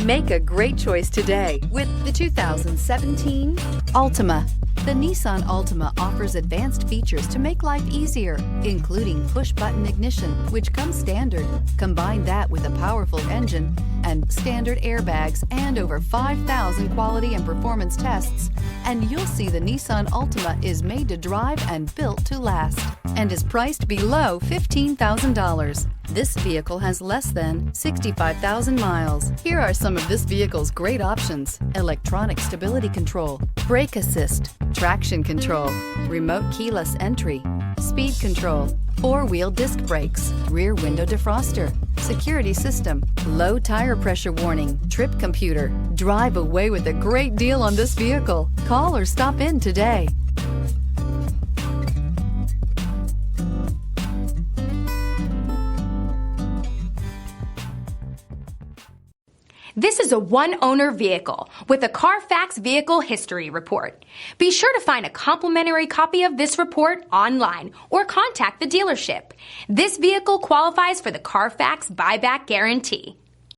Make a great choice today with the 2017 Altima. The Nissan Altima offers advanced features to make life easier, including push-button ignition, which comes standard. Combine that with a powerful engine and standard airbags and over 5,000 quality and performance tests, and you'll see the Nissan Altima is made to drive and built to last and is priced below $15,000. This vehicle has less than 65,000 miles. Here are some of this vehicle's great options: electronic stability control, brake assist, traction control, remote keyless entry, speed control, four-wheel disc brakes, rear window defroster, security system, low tire pressure warning, trip computer. Drive away with a great deal on this vehicle. Call or stop in today. This is a one-owner vehicle with a Carfax Vehicle History Report. Be sure to find a complimentary copy of this report online or contact the dealership. This vehicle qualifies for the Carfax Buyback Guarantee.